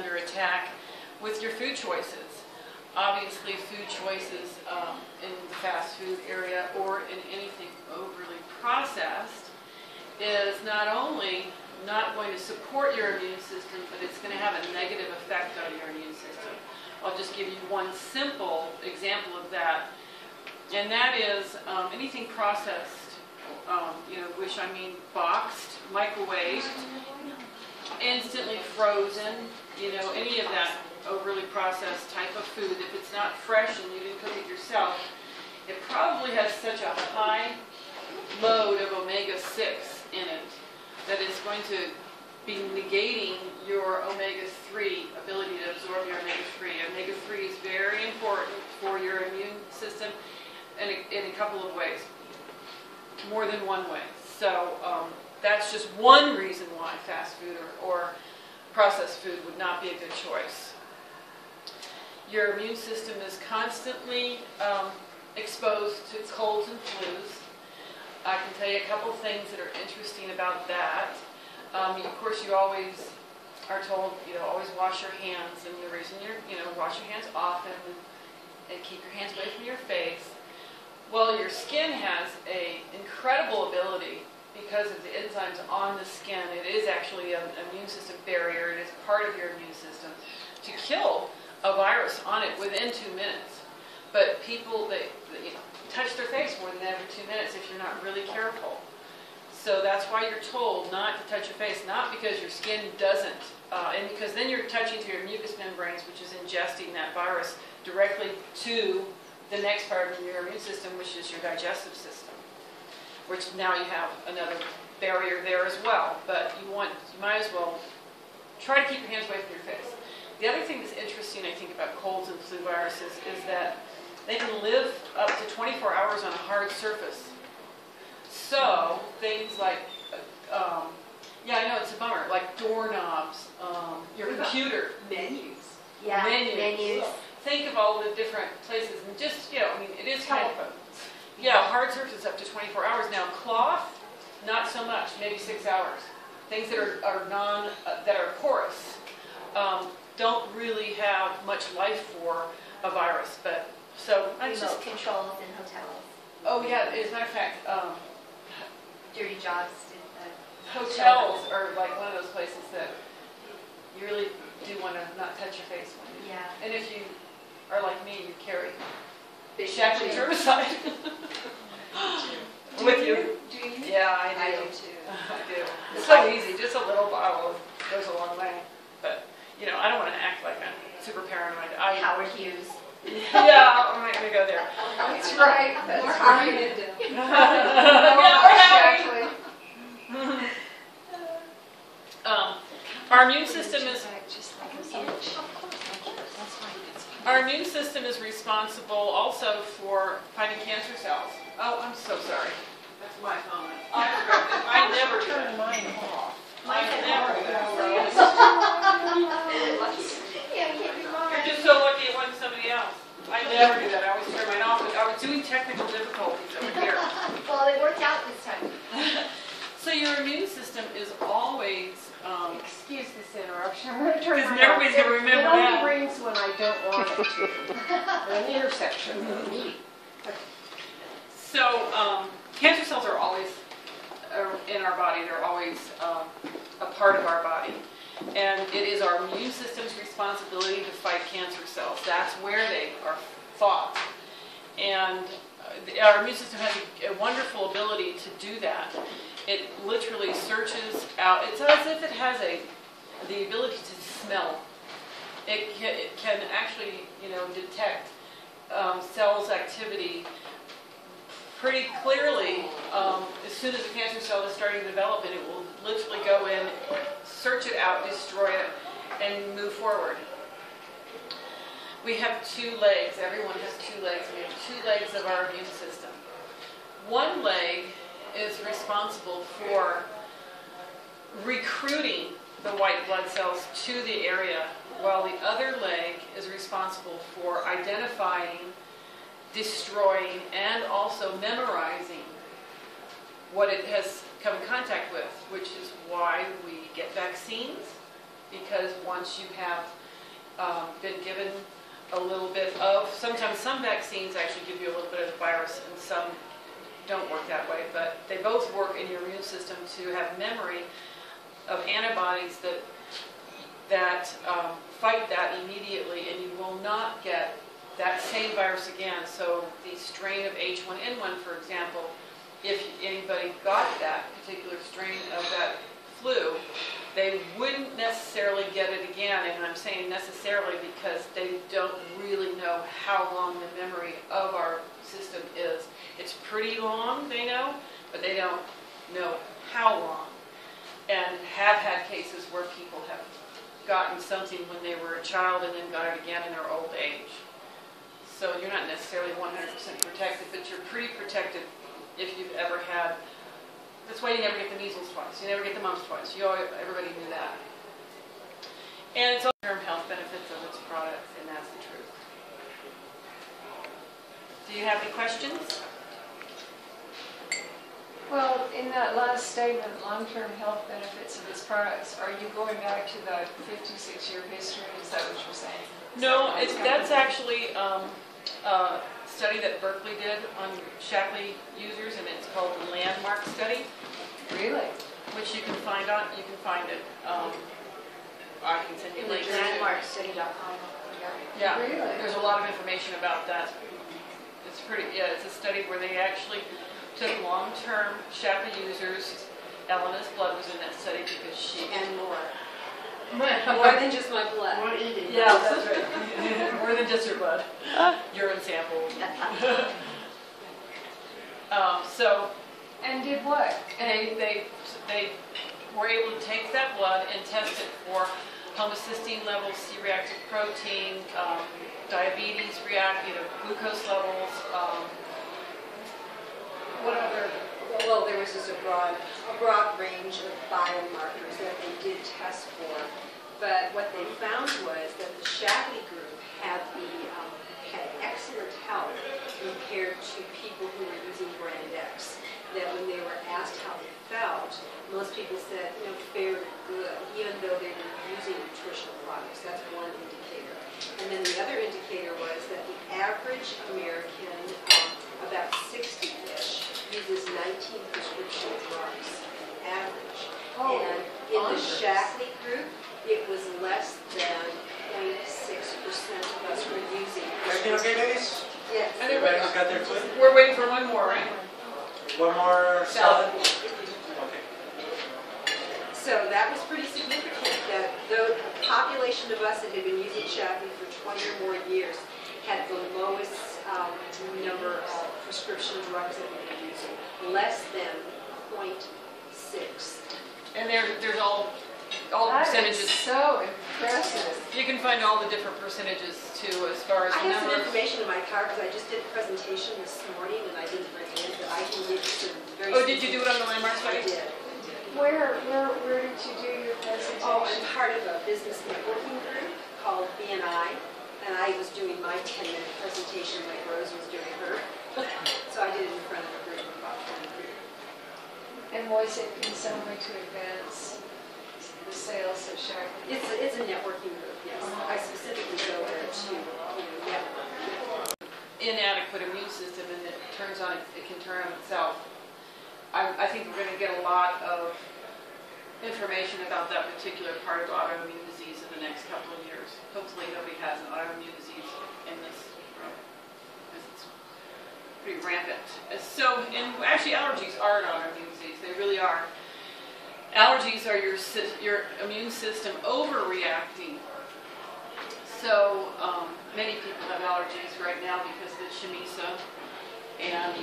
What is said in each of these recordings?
under attack with your food choices. Obviously, food choices in the fast food area or in anything overly processed is not only not going to support your immune system, but it's going to have a negative effect on your immune system. I'll just give you one simple example of that, and that is anything processed, which I mean boxed, microwaved, instantly frozen, any of that overly processed type of food. If it's not fresh and you didn't cook it yourself, it probably has such a high load of omega-6 in it that it's going to be negating your omega-3 ability to absorb your omega-3. Omega-3 is very important for your immune system in a couple of ways, more than one way. So that's just one reason why fast food or processed food would not be a good choice. Your immune system is constantly exposed to colds and flus. I can tell you a couple things that are interesting about that. Of course, you always are told, always wash your hands, and the reason wash your hands often and keep your hands away from your face. Well, your skin has an incredible ability because of the enzymes on the skin. It is actually an immune system barrier. It is part of your immune system to kill a virus on it within 2 minutes. But people, they touch their face more than every 2 minutes if you're not really careful. So that's why you're told not to touch your face, not because your skin doesn't, and because then you're touching through your mucous membranes, which is ingesting that virus directly to the next part of your immune system, which is your digestive system, which now you have another barrier there as well. But you might as well try to keep your hands away from your face. The other thing that's interesting, I think, about colds and flu viruses is that they can live up to 24 hours on a hard surface. So things like, I know it's a bummer, like doorknobs, your computer. Menus. Yeah, menus. Think of all the different places, and just, it is kind of, hard surface up to 24 hours. Now, cloth, not so much, maybe 6 hours. Things that are porous, don't really have much life for a virus, but so remote controls in hotels. Oh yeah, as a matter of fact, dirty jobs. Hotels are like one of those places that you really do want to not touch your face when you. Yeah. And if you are like me, you carry Shackley germicide with you. Do you? Yeah, I do. I do too. I do. It's so easy. Just a little bottle goes a long way. But I don't want to act like I'm super paranoid. Howard Hughes. Yeah, I'm not going to go there. That's right. That's Or right. Our immune system is responsible also for fighting cancer cells. Oh, I'm so sorry. That's my comment. I never turn mine off. I never do that. You're just so lucky it wasn't somebody else. I never do that. I always turn mine off. I was doing technical difficulties over here. Well, it worked out this time. So your immune system is always, excuse this interruption, I'm going to turn Because my everybody's going to remember It that. only rings when I don't want it to. An intersection. So cancer cells are always in our body. They're always a part of our body. And it is our immune system's responsibility to fight cancer cells. That's where they are fought. And our immune system has a wonderful ability to do that. It literally searches out. It's as if it has the ability to smell. It can actually, detect cells' activity pretty clearly as soon as a cancer cell is starting to develop, and it will literally go in, search it out, destroy it, and move forward. We have 2 legs. Everyone has 2 legs. We have 2 legs of our immune system. One leg is responsible for recruiting the white blood cells to the area, while the other leg is responsible for identifying, destroying, and also memorizing what it has come in contact with, which is why we get vaccines because once you have been given a little bit of, sometimes some vaccines actually give you a little bit of the virus and some don't work that way, but they both work in your immune system to have memory of antibodies that fight that immediately, and you will not get that same virus again. So the strain of H1N1, for example, if anybody got that particular strain of that flu, they wouldn't necessarily get it again, and I'm saying necessarily because they don't really know how long the memory of our system is. It's pretty long, they know, but they don't know how long, and have had cases where people have gotten something when they were a child and then got it again in their old age. So you're not necessarily 100% protected, but you're pretty protected if you've ever had. That's why you never get the measles twice. You never get the mumps twice. Everybody knew that. And it's all long-term health benefits of its products, and that's the truth. Do you have any questions? Well, in that last statement, long-term health benefits of its products, are you going back to the 56-year history? Is that what you're saying? No, that's actually a study that Berkeley did on Shaklee users, and it's called the Landmark Study. Really? Which you can find it. I can send you links. Landmarkstudy.com. Yeah, Really? there's a lot of information about that. It's pretty. Yeah, it's a study where they actually took long-term Shaklee users. Elena's blood was in that study because she And more. more than just my blood. Yeah, that's right. More than just your blood. Urine sample. And did what? And they were able to take that blood and test it for homocysteine levels, C-reactive protein, diabetes, glucose levels. What other? Well, there was just a broad range of biomarkers that they did test for, but what they found was that the Shaklee group had excellent health compared to people who were using Brand X. That when they were asked how they felt, most people said, fared good, even though they were using nutritional products. That's one indicator. And then the other indicator was that the average American, about 60-ish, uses 19 prescription drugs, average. And in the Shaklee group, it was less than 0.6% of us were using. Everything okay, ladies? Yes. Everybody else got their food? We're waiting for one more, right? One more salad? Okay. So that was pretty significant, that the population of us that had been using Shaklee for 20 or more years had the lowest number of prescription drugs that we were using, less than 0.6. And there's all the That percentages. is so impressive. You can find all the different percentages too, as far as I the have some number. information in my car because I just did a presentation this morning and I didn't bring it in, but I can give you some very Oh, did you do it on the Landmark I study? did. Where did you do your presentation? Oh, I'm part of a business networking group called BNI, and I was doing my 10-minute presentation like Rose was doing her. So I did it in front of a group of about 20 people. And was it in some way to advance the sales of Shaklee? It's a networking group, yes. I specifically go there to network. Inadequate immune system, and it can turn on itself. I think we're going to get a lot of information about that particular part of autoimmune disease in the next couple of years. Hopefully nobody has an autoimmune disease in this room, because it's pretty rampant. And actually allergies are an autoimmune disease. They really are. Allergies are your immune system overreacting. So many people have allergies right now because of the Shamisa, and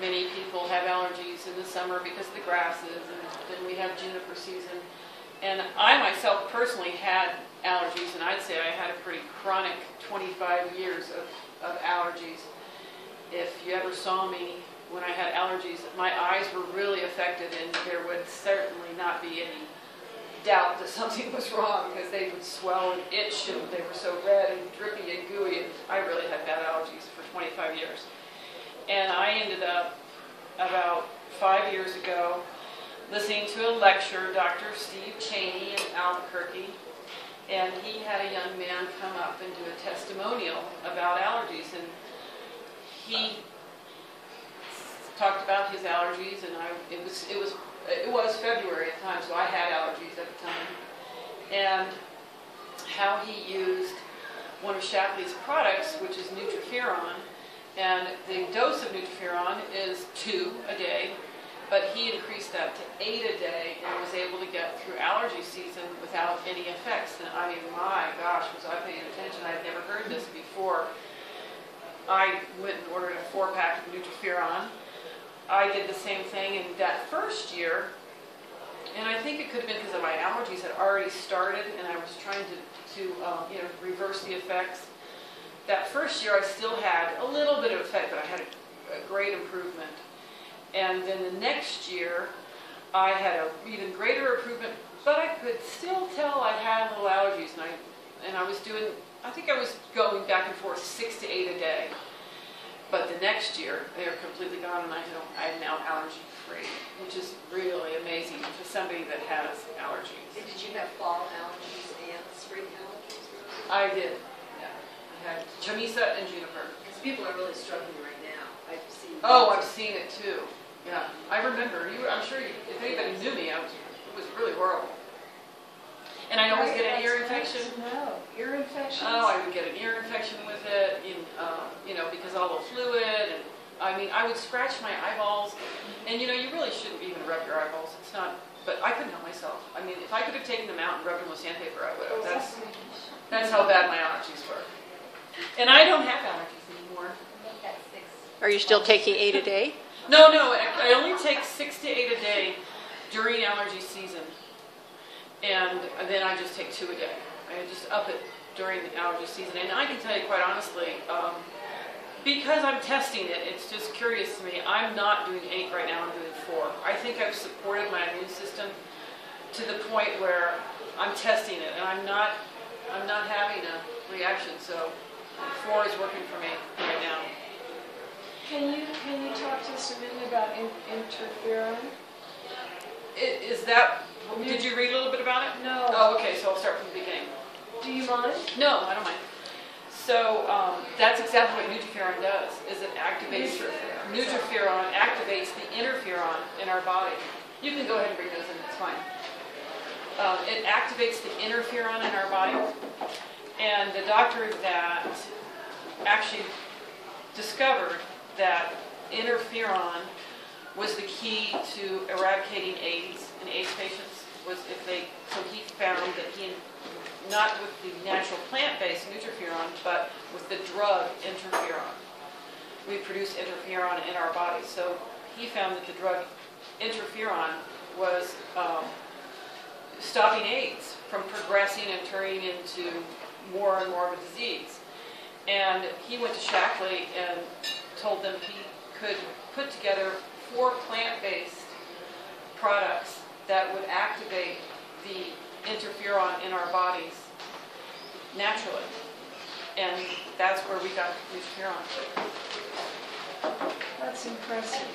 many people have allergies in the summer because of the grasses, and then we have juniper season. And I myself personally had allergies, and I'd say I had a pretty chronic 25 years of allergies. If you ever saw me when I had allergies, my eyes were really affected, and there would certainly not be any doubt that something was wrong, because they would swell and itch, and they were so red and drippy and gooey, and I really had bad allergies for 25 years. And I ended up, about 5 years ago, listening to a lecture, Dr. Steve Cheney in Albuquerque, and he had a young man come up and do a testimonial about allergies, and he talked about his allergies, and it was February at the time, so I had allergies at the time, and how he used one of Shaklee's products, which is Nutriferon, and the dose of Nutriferon is 2 a day, but he increased that to 8 a day and was able to get through allergy season without any effects. And I mean, my gosh, was I paying attention? I'd never heard this before. I went and ordered a 4-pack of Nutriferon. I did the same thing in that first year, and I think it could have been because of my allergies had already started, and I was trying to reverse the effects. That first year, I still had a little bit of effect, but I had a great improvement. And then the next year, I had an even greater improvement, but I could still tell I had little allergies, and I was doing, I think I was going back and forth 6 to 8 a day. But the next year, they are completely gone, and I'm now allergy-free, which is really amazing for somebody that has allergies. Did you have fall allergies and spring allergies? I did, yeah. I had chamisa and juniper. Because people are really struggling right now. I've seen. Oh, I've seen it too. Yeah, I remember. I'm sure if anybody knew me, it was really horrible. And I always get an ear infection. No, ear infections. Oh, I would get an ear infection with it, because all the fluid, and I mean, I would scratch my eyeballs, and you really shouldn't even rub your eyeballs. It's not, but I couldn't help myself. I mean, if I could have taken them out and rubbed them with sandpaper, I would have. That's how bad my allergies were. And I don't have allergies anymore. Are you still taking 8 a day? No, I only take 6 to 8 a day during allergy season. And then I just take 2 a day. I just up it during the allergy season. And I can tell you quite honestly, because I'm testing it, it's just curious to me. I'm not doing 8 right now, I'm doing 4. I think I've supported my immune system to the point where I'm testing it, and I'm not having a reaction, so 4 is working for me right now. Can you talk to us a minute about interferon? Is that, did you read a little bit about it? No. Oh, okay, so I'll start from the beginning. Do you mind? No, I don't mind. So that's exactly what Nutriferon does, is it activates, Nutriferon activates the interferon in our body. You can go ahead and bring those in, it's fine. It activates the interferon in our body, and the doctor that actually discovered that interferon was the key to eradicating AIDS in AIDS patients. So he found that not with the natural plant-based Nutriferon, but with the drug interferon. We produce interferon in our bodies. So he found that the drug interferon was stopping AIDS from progressing and turning into more and more of a disease. And he went to Shaklee and told them he could put together 4 plant-based products that would activate the interferon in our bodies naturally. And that's where we got Nutriferon. That's impressive.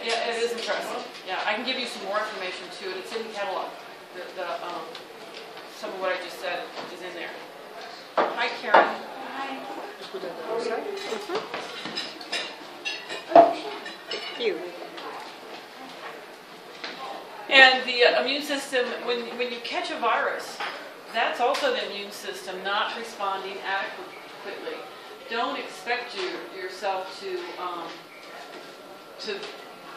Yeah, it is impressive. Yeah, I can give you some more information too. It's in the catalog. Some of what I just said is in there. Hi, Karen. Hi. You. And the immune system, when you catch a virus, that's also the immune system not responding adequately. Don't expect yourself to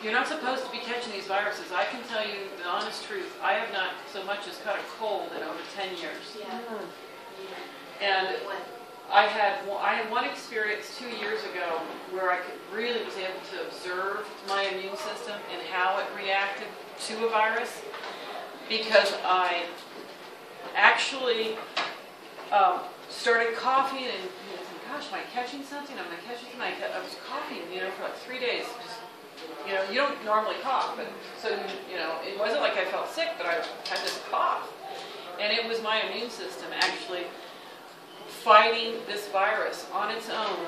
you're not supposed to be catching these viruses. I can tell you the honest truth. I have not so much as caught a cold in over 10 years. Yeah. And I had one experience 2 years ago where I really was able to observe my immune system and how it reacted to a virus, because I actually started coughing and thinking, gosh, am I catching something? Am I catching something? I was coughing, for like 3 days. Just, you don't normally cough, but so it wasn't like I felt sick, but I had this cough, and it was my immune system actually fighting this virus on its own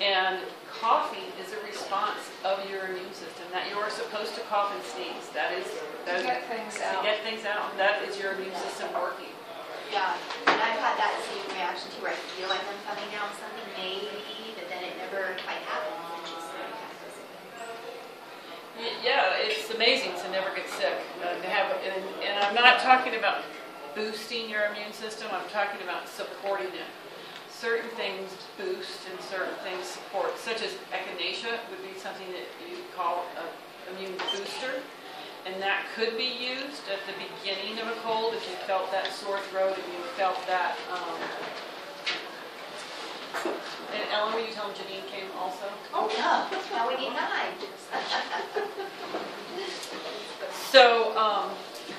And coughing is a response of your immune system, that you are supposed to cough and sneeze. That is To get things to out. get things out. That is your immune system working. Yeah, and I've had that same reaction too, where I feel like I'm coming down with something maybe, but then it never quite happens. It's just like Yeah, it's amazing to never get sick. And I'm not talking about boosting your immune system. I'm talking about supporting it. Certain things boost and certain things support, such as echinacea would be something that you call an immune booster. And that could be used at the beginning of a cold if you felt that sore throat, if you felt that. And Ellen, were you telling Janine came also? Oh, yeah, now we need 9. So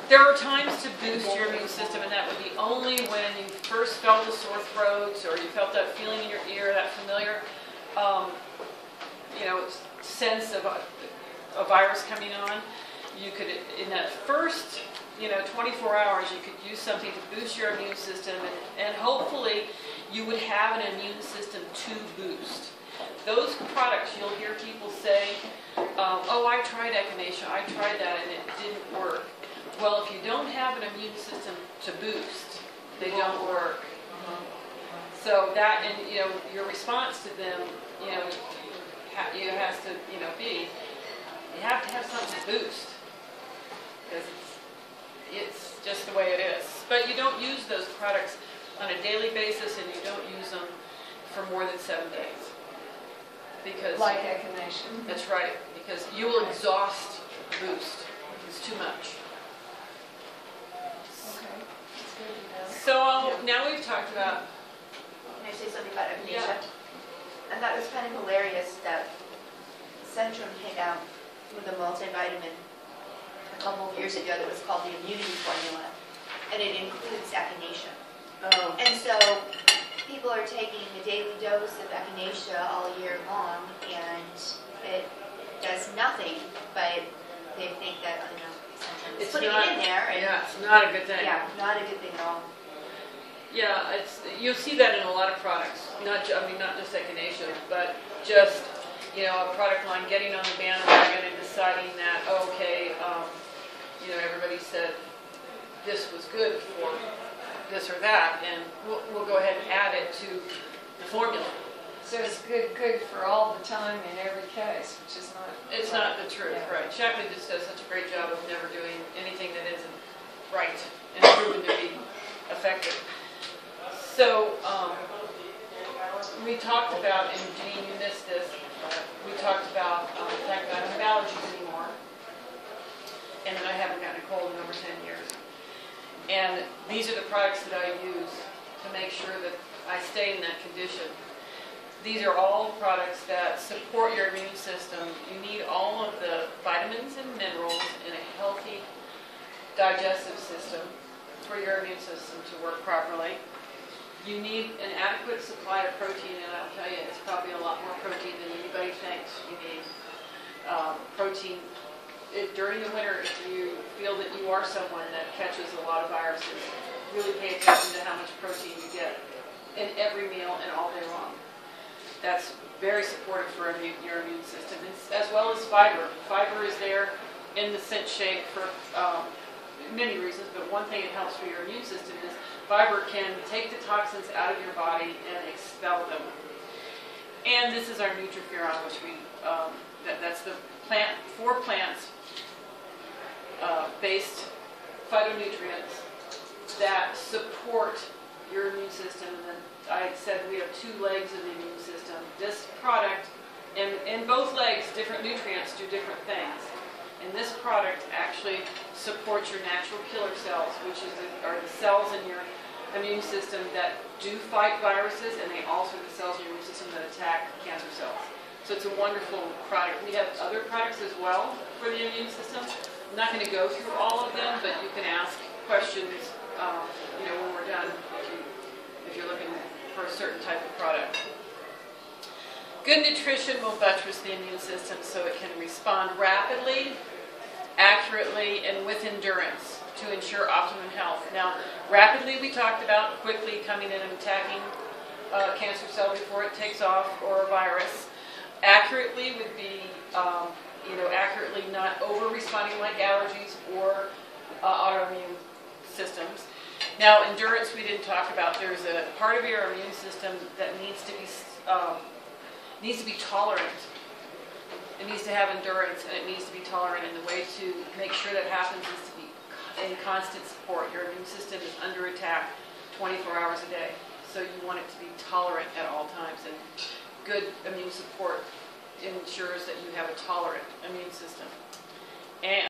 there are times to boost your immune system, and that would be only when you first felt the sore throats or you felt that feeling in your ear, that familiar, sense of a virus coming on. You could, in that first, 24 hours, you could use something to boost your immune system, and hopefully you would have an immune system to boost. Those products, you'll hear people say, oh, I tried echinacea, I tried that, and it didn't work. Well, if you don't have an immune system to boost, they don't work. So that, and your response to them, has to, be, you have to have something to boost, because it's just the way it is. But you don't use those products on a daily basis, and you don't use them for more than 7 days. Because Like echinacea. that's right, because you will exhaust the boost. It's too much. Okay, that's good to know. So now we've talked about, Can I say something about echinacea? Yeah. And that was kind of hilarious that Centrum came out with a multivitamin a couple of years ago that was called the Immunity Formula, and it includes echinacea. And so people are taking a daily dose of echinacea all year long, and it does nothing, but they think that, Centrum is It's putting not- it in there. And it's not a good thing. Yeah, not a good thing at all. Yeah, you'll see that in a lot of products. Not just echinacea, but just a product line getting on the bandwagon and deciding that everybody said this was good for this or that, and we'll go ahead and add it to the formula. So it's good for all the time in every case, which is not. It's not the truth, Yeah. right? Shaklee just does such a great job of never doing anything that isn't right and proven to be effective. So we talked about, and Janine, you missed this, we talked about the fact that I don't have allergies anymore, and that I haven't gotten a cold in over 10 years. And these are the products that I use to make sure that I stay in that condition. These are all products that support your immune system. You need all of the vitamins and minerals in a healthy digestive system for your immune system to work properly. You need an adequate supply of protein, and I'll tell you, it's probably a lot more protein than anybody thinks you need. Protein, during the winter, if you feel that you are someone that catches a lot of viruses, really pay attention to how much protein you get in every meal and all day long. That's very supportive for your immune system, as well as fiber. Fiber is there in the scent shake for many reasons, but one thing it helps for your immune system is fiber can take the toxins out of your body and expel them. And this is our Nutrifuron, which that's the plant, 4 plants based phytonutrients that support your immune system. And I said we have 2 legs of the immune system. This product, and both legs, different nutrients do different things. And this product actually supports your natural killer cells, which are the cells in your immune system that do fight viruses, and they also are the cells in your immune system that attack cancer cells. So it's a wonderful product. We have other products as well for the immune system. I'm not going to go through all of them, but you can ask questions when we're done if you're looking for a certain type of product. Good nutrition will buttress the immune system so it can respond rapidly, accurately, and with endurance to ensure optimum health. Now, rapidly we talked about quickly coming in and attacking cancer cell before it takes off, or a virus. Accurately would be, accurately not over-responding like allergies or autoimmune systems. Now, endurance we didn't talk about. There's a part of your immune system that needs to be tolerant. It needs to have endurance, and it needs to be tolerant. And the way to make sure that happens is to be in constant support. Your immune system is under attack 24 hours a day. So you want it to be tolerant at all times. And good immune support ensures that you have a tolerant immune system. And